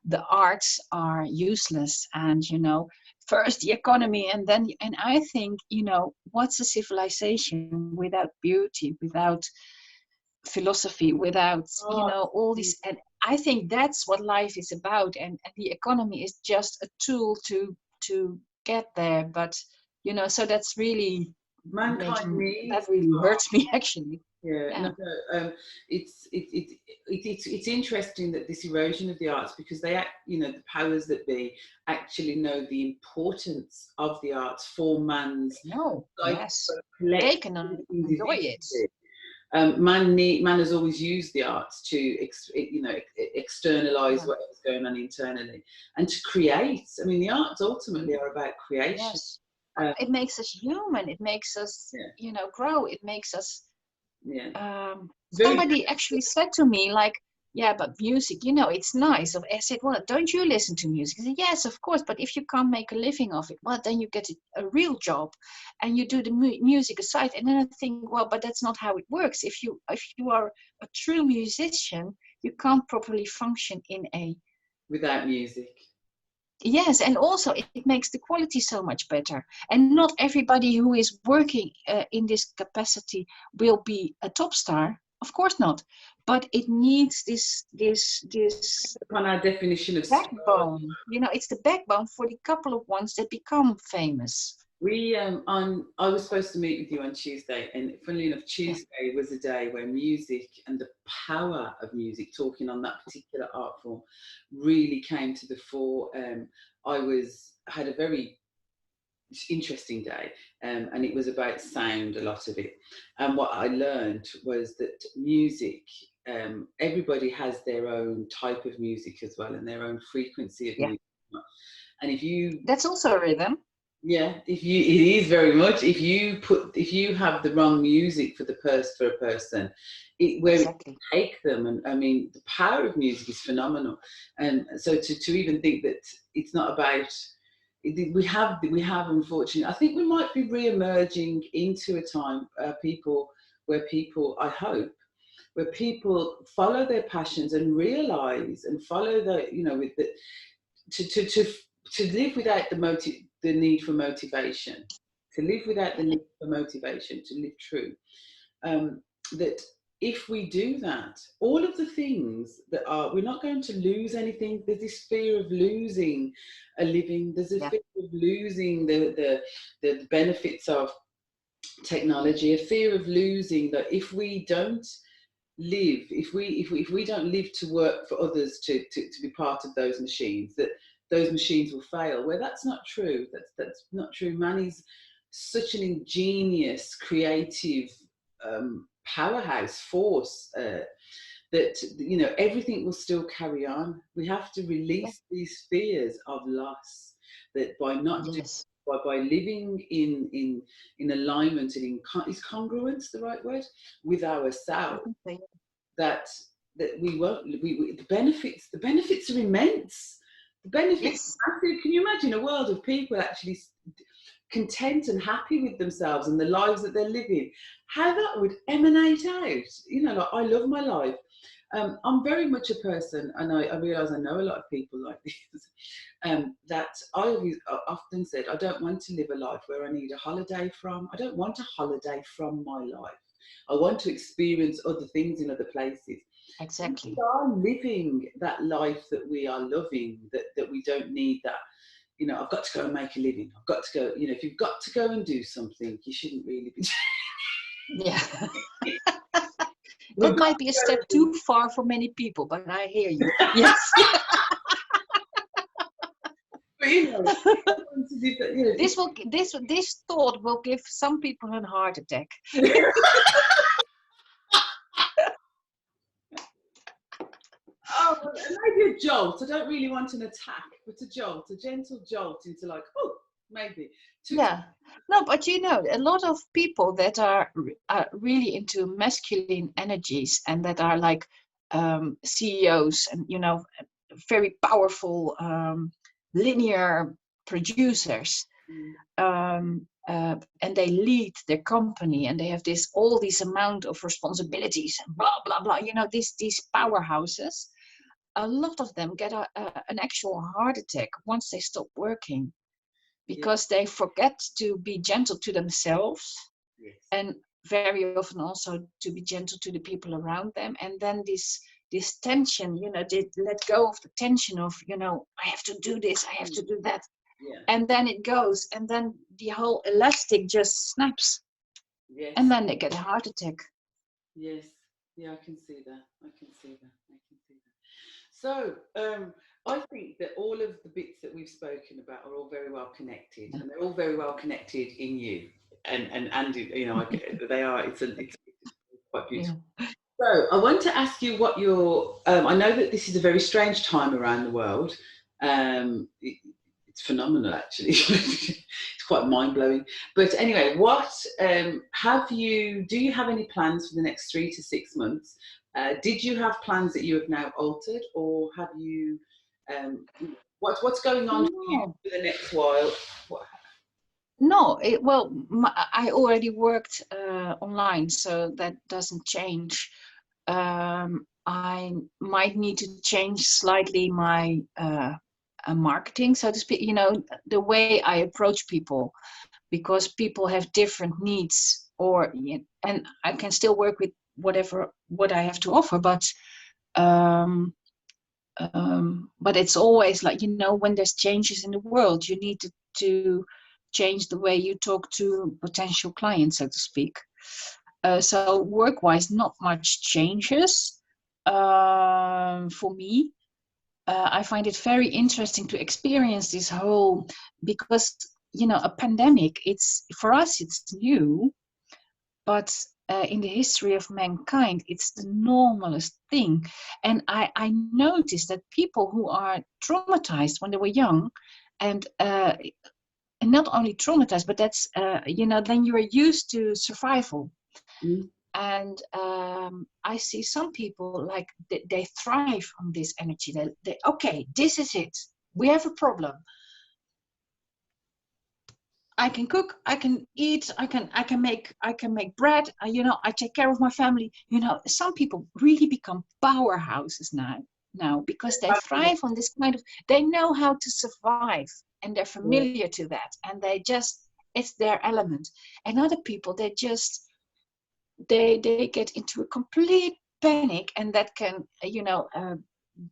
B: the arts are useless, and, you know, first the economy, and then, and I think, you know, what's a civilization without beauty, without philosophy, without, you know, all these, and I think that's what life is about, and the economy is just a tool to get there. But, you know, so that's really that really hurts me, actually.
A: It's interesting that this erosion of the arts, because they act, you know, the powers that be actually know the importance of the arts for man's
B: they can enjoy it.
A: Man has always used the arts to externalize whatever's going on internally, and to create. I mean, the arts ultimately are about creation.
B: It makes us human. It makes us, you know, grow. It makes us. Somebody actually said to me, like, yeah, but music, you know, it's nice. I said, well, don't you listen to music? He said, yes, of course, but if you can't make a living of it, well, then you get a real job and you do the music aside. And then I think, well, but that's not how it works. If you are a true musician, you can't properly function
A: without music.
B: Yes, and also it makes the quality so much better. And not everybody who is working in this capacity will be a top star. Of course not. But it needs this
A: upon our definition of
B: backbone. You know, it's the backbone for the couple of ones that become famous.
A: I was supposed to meet with you on Tuesday, and funnily enough, Tuesday was a day where music and the power of music, talking on that particular art form, really came to the fore. I had a very interesting day, and it was about sound, a lot of it. And what I learned was that music, everybody has their own type of music as well, and their own frequency of music. And
B: that's also a rhythm.
A: Yeah, it is very much. If you have the wrong music for a person, it take them. And I mean, the power of music is phenomenal. And so to even think that it's not about, we have unfortunately, I think we might be re-emerging into a time, where people, I hope, where people follow their passions and realize and follow the, you know, with the, to live without the need for motivation, to live without the need for motivation, to live true. That if we do that, all of the things that are, we're not going to lose anything. There's this fear of losing a living. There's a fear of losing the benefits of technology, a fear of losing that if we don't live, if we don't live to work for others to be part of those machines, that those machines will fail. Well, that's not true. That's not true. Man is such an ingenious, creative powerhouse force that, you know, everything will still carry on. We have to release these fears of loss, that by not doing, by living in alignment and is congruence the right word, with ourselves, that we won't, the benefits are immense. The benefits are massive. Can you imagine a world of people actually content and happy with themselves and the lives that they're living? How that would emanate out. You know, like, I love my life. I'm very much a person, and I realise I know a lot of people like this, that I often said, I don't want to live a life where I need a holiday from. I don't want a holiday from my life. I want to experience other things in other places.
B: Exactly.
A: We are living that life that we are loving, that we don't need that, you know, I've got to go and make a living. I've got to go, you know, if you've got to go and do something, you shouldn't really be
B: That might be a step too far for many people, but I hear you. Yes.
A: But, you know,
B: this thought will give some people a heart attack.
A: Oh, maybe a jolt. I don't really want an attack, but a jolt, a gentle jolt into like, oh, maybe.
B: No, but you know, a lot of people that are really into masculine energies and that are like CEOs and, you know, very powerful linear producers, and they lead their company and they have all these amount of responsibilities and blah blah blah. You know, these powerhouses. A lot of them get an actual heart attack once they stop working, because they forget to be gentle to themselves, and very often also to be gentle to the people around them. And then this tension, you know, they let go of the tension of, you know, I have to do this, I have to do that. And then it goes, and then the whole elastic just snaps. And then they get a heart attack.
A: Yes. Yeah, I can see that. So I think that all of the bits that we've spoken about are all very well connected, and they're all very well connected in you, and you know, they are. It's quite beautiful. Yeah. So I want to ask you what your. I know that this is a very strange time around the world. It's phenomenal, actually. It's quite mind blowing. But anyway, what do you have any plans for the next 3 to 6 months? Did you have plans that you have now altered, or have you? What's going on for you for the next while?
B: No, I already worked online, so that doesn't change. I might need to change slightly my marketing, so to speak. You know, the way I approach people, because people have different needs, and I can still work with what I have to offer, but it's always like, you know, when there's changes in the world, you need to change the way you talk to potential clients, so to speak. So work-wise, not much changes for me. I find it very interesting to experience this whole, because, you know, a pandemic, for us it's new, but in the history of mankind, it's the normalest thing. And I noticed that people who are traumatized when they were young, and not only traumatized, but that's, you know, then you are used to survival. And I see some people like they thrive on this energy. Okay, this is it. We have a problem. I can cook, I can eat, I can make bread. You know, I take care of my family. You know, some people really become powerhouses now because they thrive on this kind of. They know how to survive, and they're
A: Yeah.
B: familiar to that, and they just it's their element. And other people, they get into a complete panic, and that can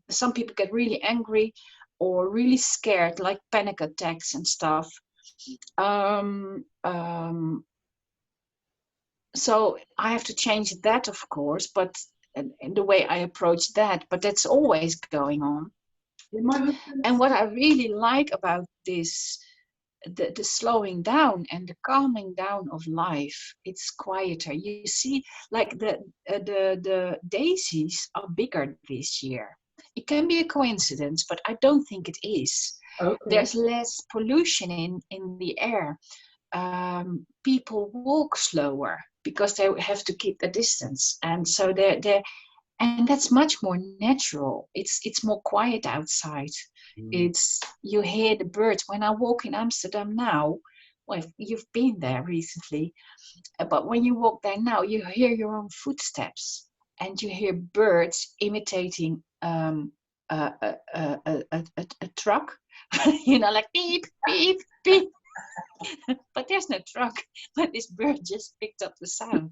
B: some people get really angry or really scared, like panic attacks and stuff. Um, um, so I have to change that, of course, but and the way I approach that, but that's always going on.
A: Yeah, my husband.
B: And what I really like about this, the slowing down and the calming down of life, it's quieter. You see, like the daisies are bigger this year. It can be a coincidence, but I don't think it is.
A: Okay.
B: There's less pollution in the air. People walk slower because they have to keep the distance, and so they're and that's much more natural. It's more quiet outside.
A: Mm.
B: It's you hear the birds. When I walk in Amsterdam now, well, you've been there recently, but when you walk there now, you hear your own footsteps, and you hear birds imitating a truck, you know, like beep beep beep. But there's no truck, but this bird just picked up the sound.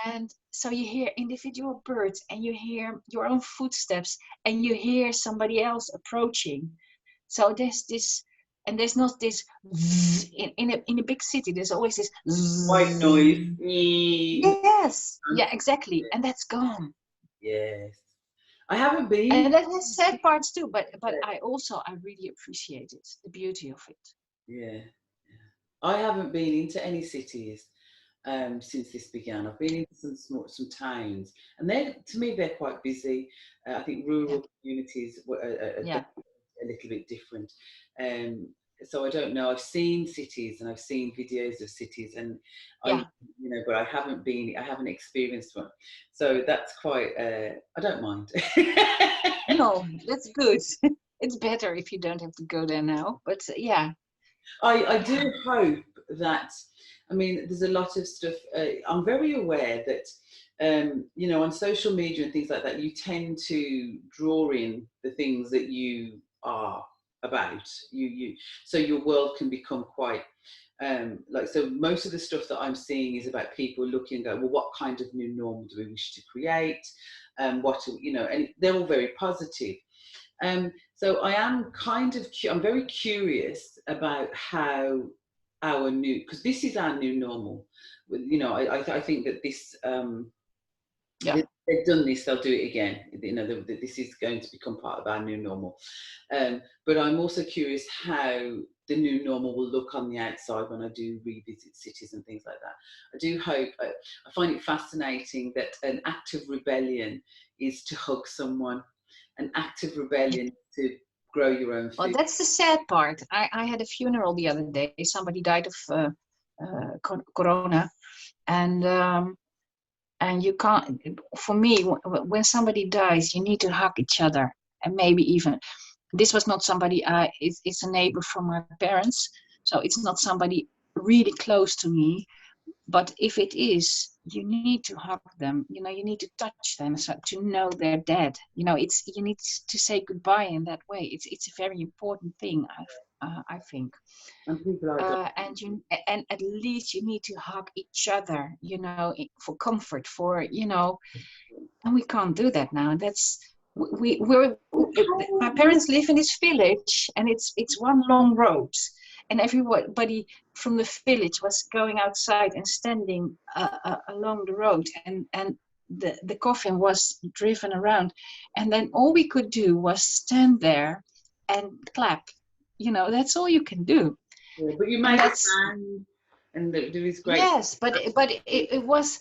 B: And so you hear individual birds, and you hear your own footsteps, and you hear somebody else approaching. So there's this, and there's not this in a big city. There's always this
A: White noise. Yeah.
B: yes, yeah, exactly, and that's gone.
A: Yes. I haven't been.
B: And that has sad parts too, but I really appreciate it, the beauty of it.
A: Yeah. I haven't been into any cities since this began. I've been into some towns, and they to me they're quite busy. I think
B: Yeah,
A: rural communities are
B: yeah,
A: a little bit different. Um, so I don't know. I've seen cities and I've seen videos of cities, and I,
B: yeah.
A: but I haven't been. I haven't experienced one. So that's quite. I don't mind.
B: No, that's good. It's better if you don't have to go there now. But yeah,
A: I
B: yeah,
A: do hope that, I mean, there's a lot of stuff. I'm very aware that, on social media and things like that, you tend to draw in the things that you are about. So your world can become quite, so most of the stuff that I'm seeing is about people looking and go, well, what kind of new normal do we wish to create? And they're all very positive. So I am I'm very curious about how our new, because this is our new normal. I think that
B: yeah.
A: they've done this, they'll do it again. This is going to become part of our new normal. But I'm also curious how the new normal will look on the outside when I do revisit cities and things like that. I do hope, I find it fascinating that an act of rebellion is to hug someone, an act of rebellion to grow your own
B: Well,
A: food.
B: that's the sad part. I had a funeral the other day. Somebody died of corona, and you can't. For me, when somebody dies, you need to hug each other, and maybe even this was not somebody. It's a neighbor from my parents, so it's not somebody really close to me. But if it is, you need to hug them. You know, you need to touch them so to know they're dead. You know, it's you need to say goodbye in that way. It's a very important thing. I think.
A: And people are dying.
B: And at least you need to hug each other. You know, for comfort, for and we can't do that now. That's my parents live in this village, and it's one long road, and everybody from the village was going outside and standing along the road, and the coffin was driven around, and then all we could do was stand there and clap. You know, that's all you can do,
A: Yeah, but you
B: and
A: made a
B: that's
A: stand, and there is great.
B: yes, but it was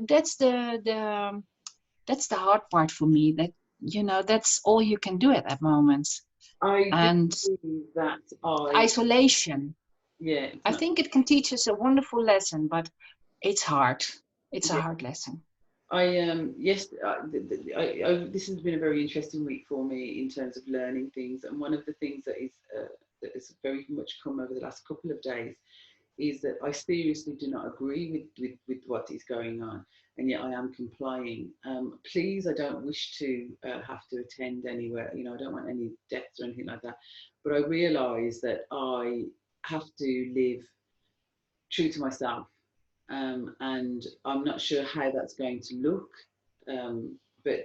B: that's that's the hard part for me, that that's all you can do at that moment.
A: I do
B: And
A: believe that
B: isolation,
A: yeah, it's
B: I
A: not.
B: think it can teach us a wonderful lesson, but it's hard. It's a
A: Yeah,
B: hard lesson.
A: yes, this has been a very interesting week for me in terms of learning things, and one of the things that is that has very much come over the last couple of days is that I seriously do not agree with what is going on, and yet I am complying. Please, I don't wish to have to attend anywhere. You know, I don't want any deaths or anything like that. But I realise that I have to live true to myself, and I'm not sure how that's going to look. I
B: You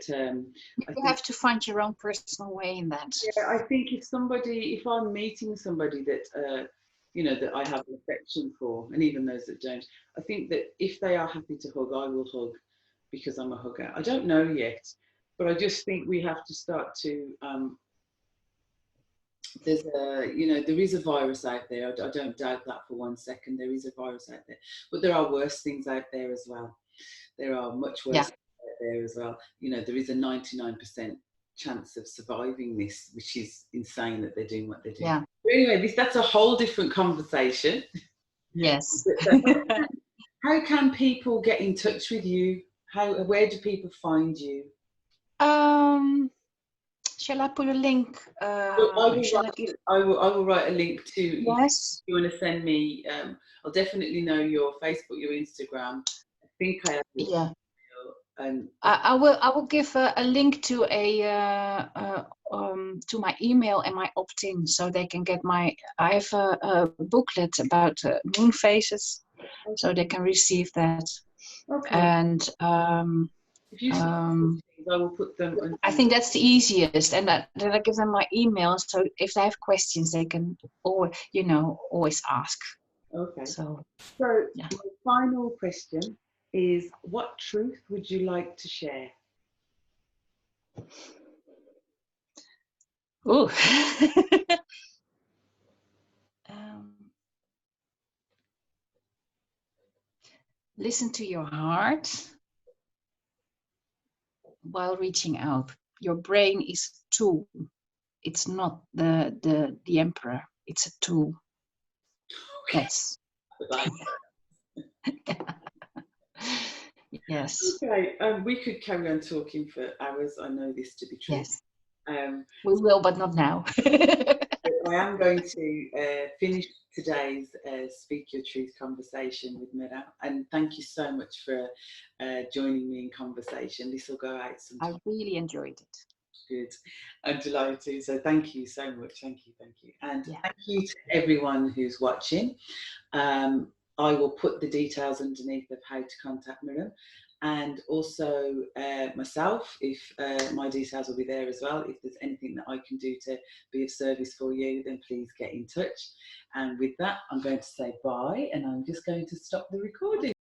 A: think,
B: have to find your own personal way in that.
A: yeah, I think if I'm meeting somebody that you know, that I have an affection for, and even those that don't, I think that if they are happy to hug, I will hug because I'm a hugger. I don't know yet, but I just think we have to start to. There's a, you know, there is a virus out there. I don't doubt that for one second. There is a virus out there, but there are worse things out there as well. There are much worse
B: Yeah.
A: things out there as well. You know, there is a 99% chance of surviving this, which is insane that they're doing what they're doing.
B: Yeah.
A: But anyway, that's a whole different conversation.
B: Yes.
A: So how can people get in touch with you? Where do people find you?
B: Shall I put a link?
A: I will write a link to.
B: Yes.
A: If you want to send me, I'll definitely know your Facebook, your Instagram. I think I have your
B: Yeah.
A: and
B: I will give a link to to my email and my opt-in, so they can get my. I have a booklet about moon phases, so they can receive that.
A: okay.
B: And
A: If you send things, I will put them.
B: I think that's the easiest, and then I give them my email, so if they have questions, they can always ask.
A: Okay.
B: So yeah.
A: My final question is: what truth would you like to share?
B: Ooh. Listen to your heart while reaching out. Your brain is a tool. It's not the emperor. It's a tool.
A: Okay.
B: Yes. Yes.
A: Okay. We could carry on talking for hours. I know this to be true.
B: Yes.
A: Um,
B: We will, but not now.
A: I am going to finish today's Speak Your Truth conversation with Mirjam, and thank you so much for joining me in conversation. This will go out sometime.
B: I really enjoyed it.
A: Good. I'm delighted. So thank you so much. Thank you. And
B: Yeah.
A: thank you to everyone who's watching. I will put the details underneath of how to contact Mirjam, and also myself, if my details will be there as well. If there's anything that I can do to be of service for you, then please get in touch. And with that, I'm going to say bye, and I'm just going to stop the recording.